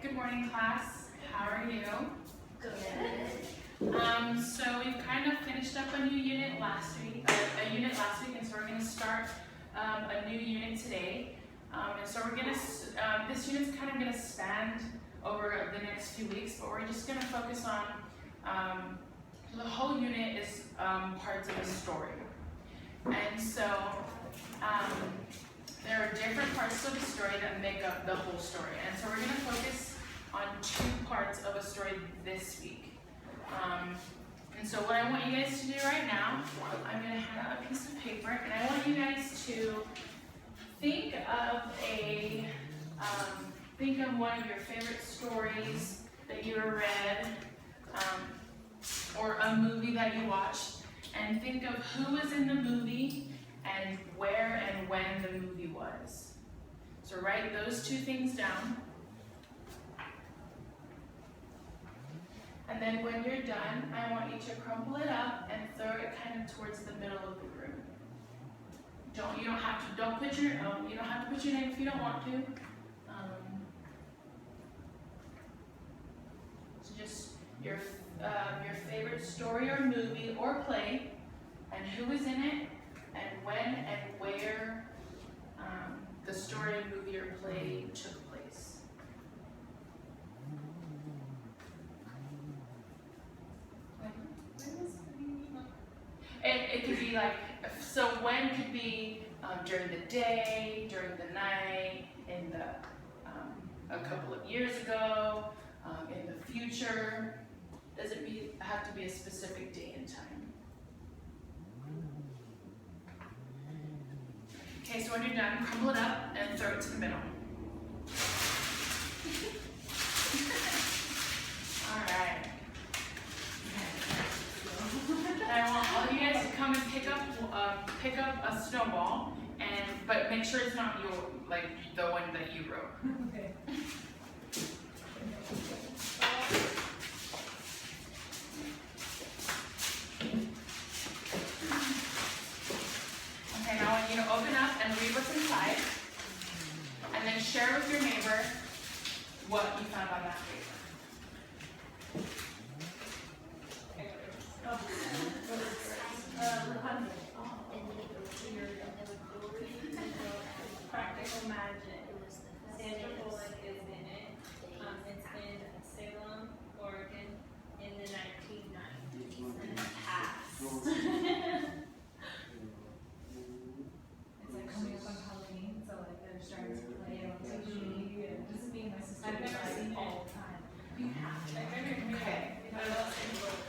Good morning, class. How are you? Good. So we've kind of finished up a unit last week, and so we're going to start a new unit today. And so we're going to, this unit's kind of going to span over the next few weeks, but we're just going to focus on, the whole unit is parts of a story. And so there are different parts of the story that make up the whole story. And so we're going to focus on 2 parts of a story this week. And so what I want you guys to do right now, I'm going to hand out a piece of paper, and I want you guys to think of one of your favorite stories that you ever read, or a movie that you watched, and think of who was in the movie and where and when the movie was. So write those 2 things down. And then when you're done, I want you to crumple it up and throw it kind of towards the middle of the room. You don't have to put your name if you don't want to. So just your favorite story or movie or play, and who was in it, and when and where the story, movie, or play took place. It could be like, so when could be during the day, during the night, in the a couple of years ago, in the future. Does it have to be a specific day and time? Okay, so when you're done, crumble it up and throw it to the middle. All right. I want all of you guys to come and pick up a snowball, but make sure it's not the one that you wrote. Okay. Okay, now I want you to open up and read what's inside, and then share with your neighbor what you found on that paper. Practical magic. Sandra Bullock is in it. It's in Salem, Oregon, in the 1990s. In the past. It's like coming up on Halloween, so like they're starting to play it on TV, and this is me and my sister. I've never seen it all the time. You have to. Okay. I love Sandra Bullock.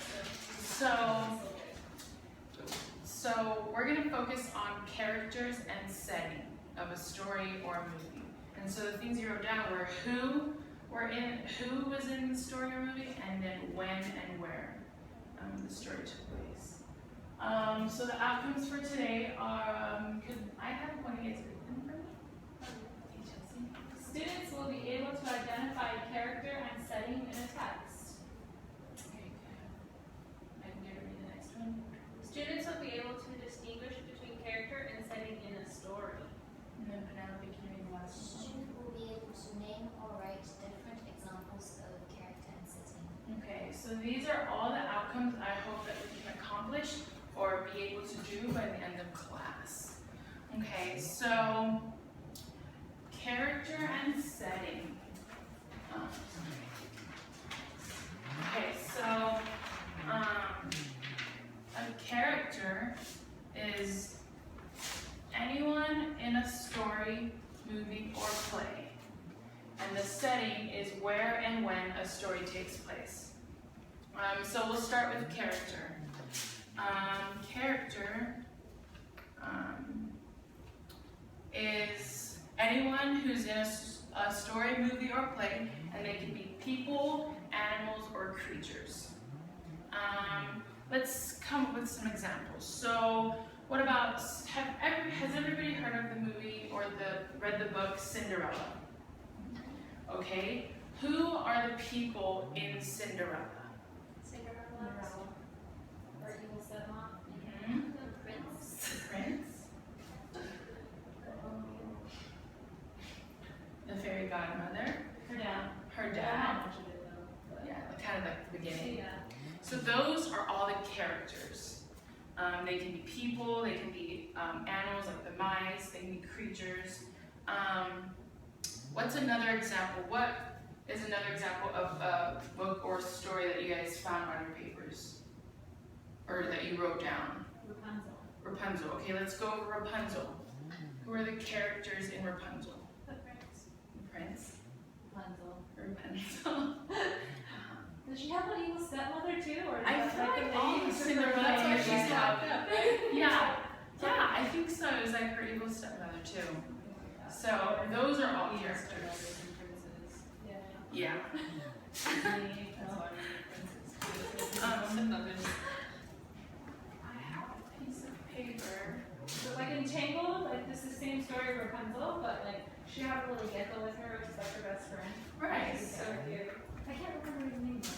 So we're going to focus on characters and setting of a story or a movie. And so the things you wrote down were who was in the story or movie, and then when and where the story took place. So the outcomes for today are, could I have one of you guys read them for me? Students will be able to identify character and setting in a text. Okay, good. I can get to read the next one. Students will be able to distinguish between character and setting in a story. And then Penelope, can you read the last one? Student will be able to name or write different examples of character and setting. Okay, so these are all the outcomes I hope that we can accomplish or be able to do by the end of class. Okay, so character and setting. Okay, so a character is anyone in a story, movie, or play. And the setting is where and when a story takes place. So we'll start with character. Character is anyone who's in a story, movie, or play, and they can be people, animals, or creatures. Let's come up with some examples. So what about, has everybody heard of the movie or read the book Cinderella? Okay, who are the people in Cinderella? Cinderella. Or evil stepmom. The prince. The prince? The fairy godmother? Her dad. Her her I don't dad. know much of it though, but. Yeah, kind of like the beginning. Yeah. So those are all the characters. They can be people, they can be animals like the mice, they can be creatures. What's another example? What is another example of a book or story that you guys found on your papers? Or that you wrote down? Rapunzel. Rapunzel. Okay, let's go over Rapunzel. Who are the characters in Rapunzel? The prince. The prince? Rapunzel. Rapunzel. Does she have an evil stepmother too, or is I that feel like the all main of Cinderella That's why she's she's got- locked up, right? Yeah. Yeah, I think so. It was like her evil stepmother too. So those are all characters. Yeah. Yeah. That's why I have a piece of paper. So like in Tangled, like this is the same story of Rapunzel, but like she had a little gecko with her, which is like her best friend. Right. She's so cute. I can't remember his name though.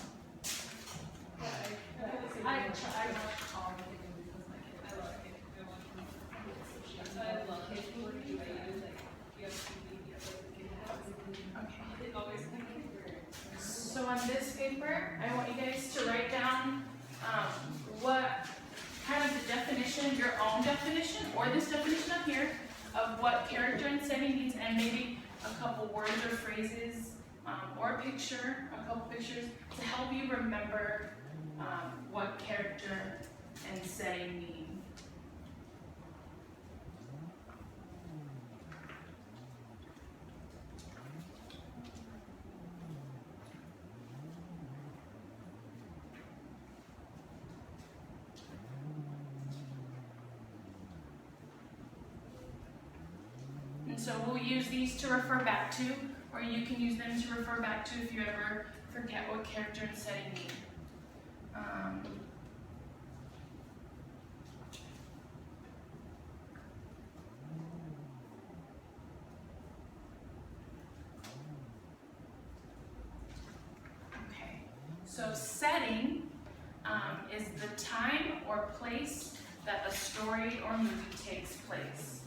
But I watched all of the movies with my kids. I love it. I watch them. That's That's why I love kids who are cute. I use like you have TV, you have like the kid house. Okay. It always comes So on this paper, I want you guys to write down what kind of the definition, your own definition, or this definition up here, of what character and setting means, and maybe a couple words or phrases, or a picture, a couple pictures, to help you remember what character and setting mean. And so we'll use these to refer back to, or you can use them to refer back to if you ever forget what character and setting mean. Okay, so setting is the time or place that a story or movie takes place.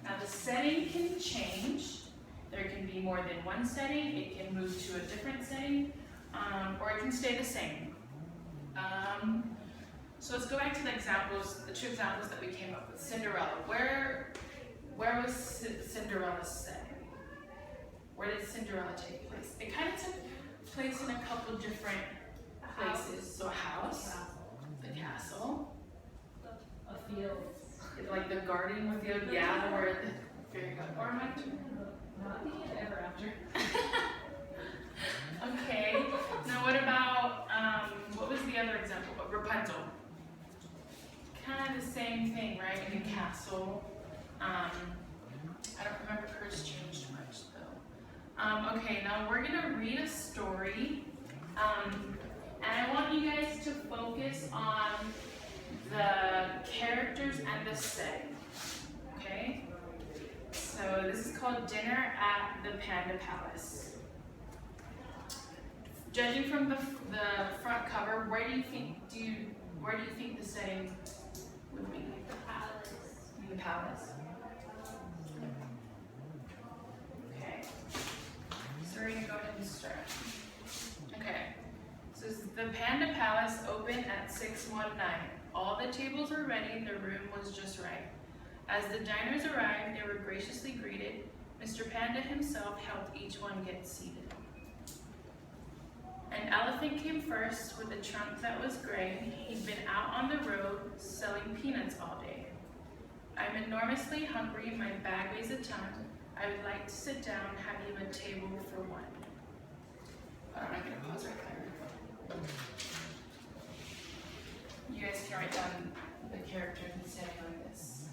Now the setting can change. There can be more than one setting. It can move to a different setting, or it can stay the same. So let's go back to the examples, the two examples that we came up with. Cinderella. Where was Cinderella's setting? Where did Cinderella take place? It kind of took place in a couple different places. So a house, the castle, A field. like the garden with the yeah, where the very good. Or am I Not the ever after. okay. Now what about what was the other example? Rapunzel. Kind of the same thing, right? In the castle. I don't remember hers changed much though. Okay, now we're gonna read a story. And I want you guys to focus on the characters and the setting. Okay? So this is called Dinner at the Panda Palace. Judging from the front cover, where do you think the setting would be? the palace. The palace. Okay. So we're gonna go ahead and start. Okay. So the Panda Palace opened at 6:19. All the tables were ready, the room was just right. As the diners arrived, they were graciously greeted. Mr. Panda himself helped each one get seated. An elephant came first with a trunk that was gray. He'd been out on the road selling peanuts all day. I'm enormously hungry, my bag weighs a ton. I would like to sit down, have you a table for one. I'm gonna pause right there. You guys can write down the character and setting on this.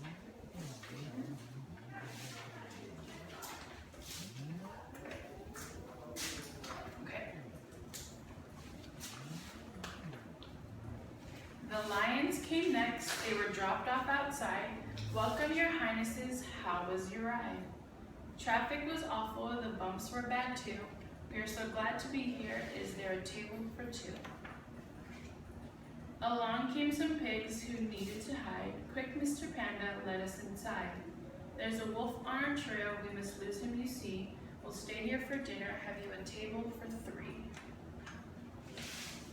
Okay. The lions came next. They were dropped off outside. Welcome, your highnesses. How was your ride? Traffic was awful. The bumps were bad too. We are so glad to be here. Is there a table for two? Along came some pigs who needed to hide. Quick, Mr. Panda, let us inside. There's a wolf on our trail. We must lose him, you see. We'll stay here for dinner. Have you a table for 3?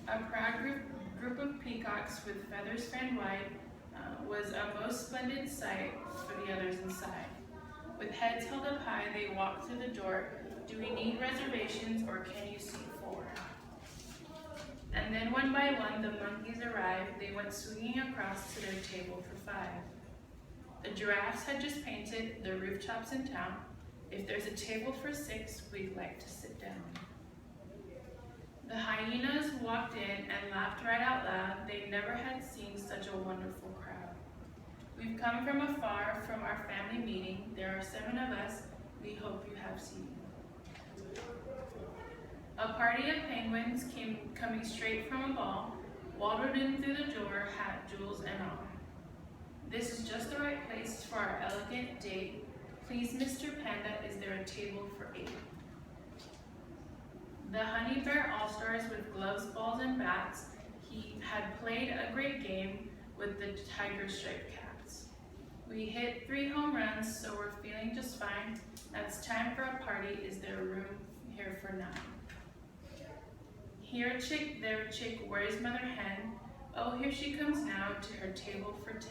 A proud group of peacocks with feathers fanned wide was a most splendid sight for the others inside. With heads held up high, they walked through the door. Do we need reservations or can you seat 4? And then one by one, the monkeys arrived. They went swinging across to their table for 5. The giraffes had just painted the rooftops in town. If there's a table for 6, we'd like to sit down. The hyenas walked in and laughed right out loud. They never had seen such a wonderful crowd. We've come from afar from our family meeting. There are 7 of us. We hope you have seating. A party of penguins came coming straight from a ball, waddled in through the door, hat, jewels, and all. This is just the right place for our elegant date. Please, Mr. Panda, is there a table for 8? The honey bear all-stars with gloves, balls, and bats. He had played a great game with the tiger striped cats. We hit 3 home runs, so we're feeling just fine. Now it's time for a party. Is there room here for 9? Here a chick, there a chick, where's mother hen? Oh, here she comes now to her table for 10.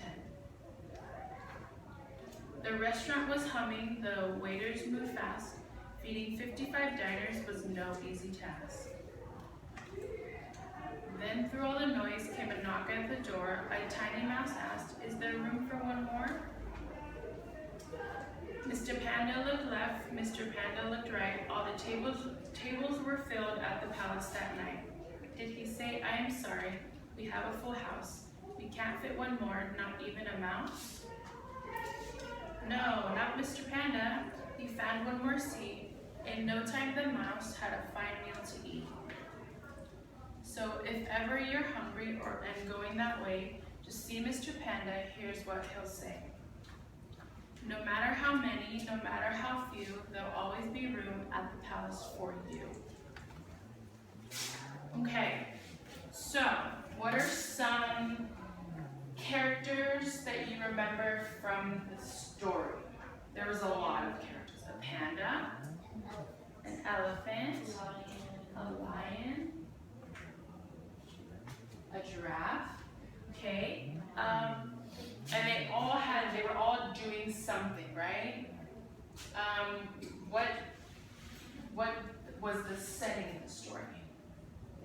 The restaurant was humming, the waiters moved fast. Feeding 55 diners was no easy task. Then through all the noise came a knock at the door. A tiny mouse asked, is there room for 1 more? Mr. Panda looked left, Mr. Panda looked right. All the tables were filled at the palace that night. Did he say, I am sorry, we have a full house. We can't fit 1 more, not even a mouse? No, not Mr. Panda. He found 1 more seat. In no time the mouse had a fine meal to eat. So if ever you're hungry and going that way, just see Mr. Panda, here's what he'll say. No matter how many, no matter how few, there'll always be room at the palace for you. Okay, so what are some characters that you remember from the story? There was a lot of characters. A panda, an elephant, a lion, a giraffe, okay? And they were all doing something, right? What was the setting of the story?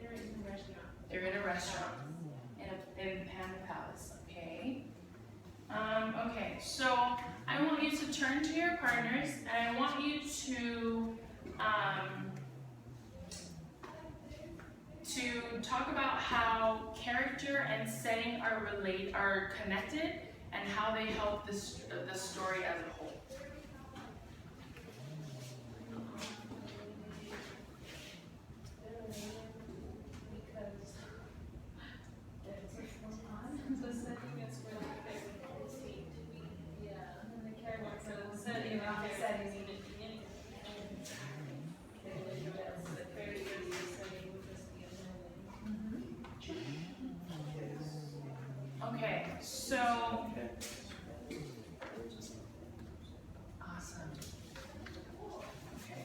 They're in the restaurant. They're in a restaurant, in Panda Palace, okay? Okay, so I want you to turn to your partners, and I want you to talk about how character and setting are connected, and how they help the story as a whole. Okay, so awesome. Okay.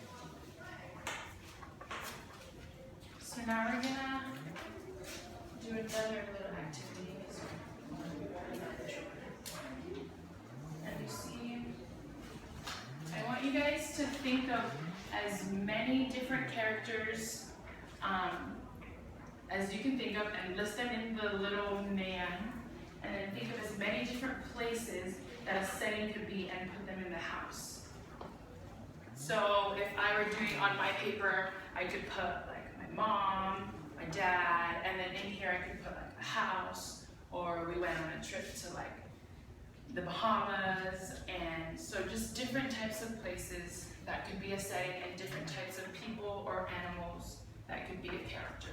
So now we're gonna do another little activity. And you see, I want you guys to think of as many different characters as you can think of and list them in the little man, and then think of as many different places that a setting could be and put them in the house. So if I were doing on my paper, I could put like my mom, my dad, and then in here I could put like a house, or we went on a trip to like the Bahamas, and so just different types of places that could be a setting, and different types of people or animals that could be a character.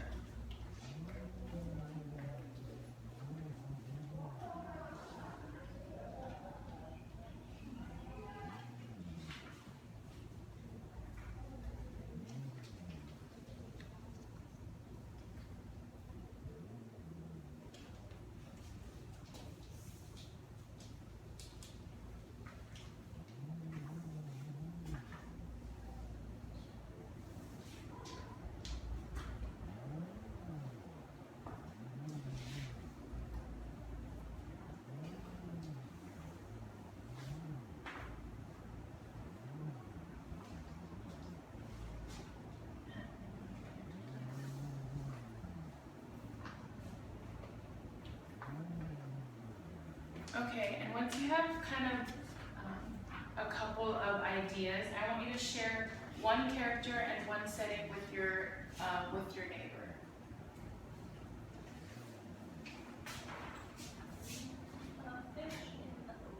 Okay, and once you have kind of a couple of ideas, I want you to share one character and one setting with your neighbor. Fish in the ocean.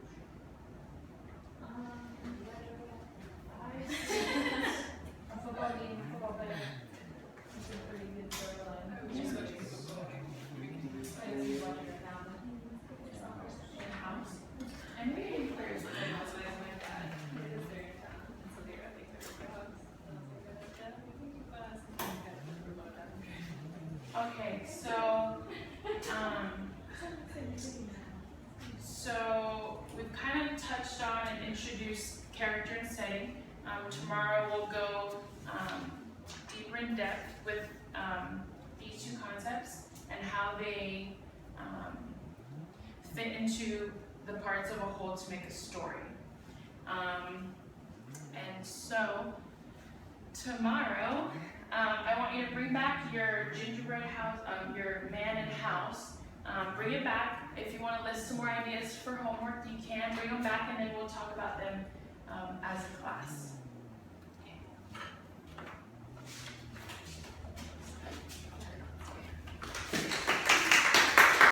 A football game, football player. It's a pretty good storyline. Just go to I just be watching it now. in house. I'm reading prayers with my house, but I'm like that. It is very fun. And so they're, I think they're the house. And I was like, Dad, we can keep us. And then kind of remote that. Okay, so we've kind of touched on and introduced character and setting. Tomorrow we'll go deeper in depth with these two concepts and how they fit into the parts of a whole to make a story. And so tomorrow, I want you to bring back your gingerbread house, your man and house. Bring it back. If you want to list some more ideas for homework, you can bring them back, and then we'll talk about them as a class.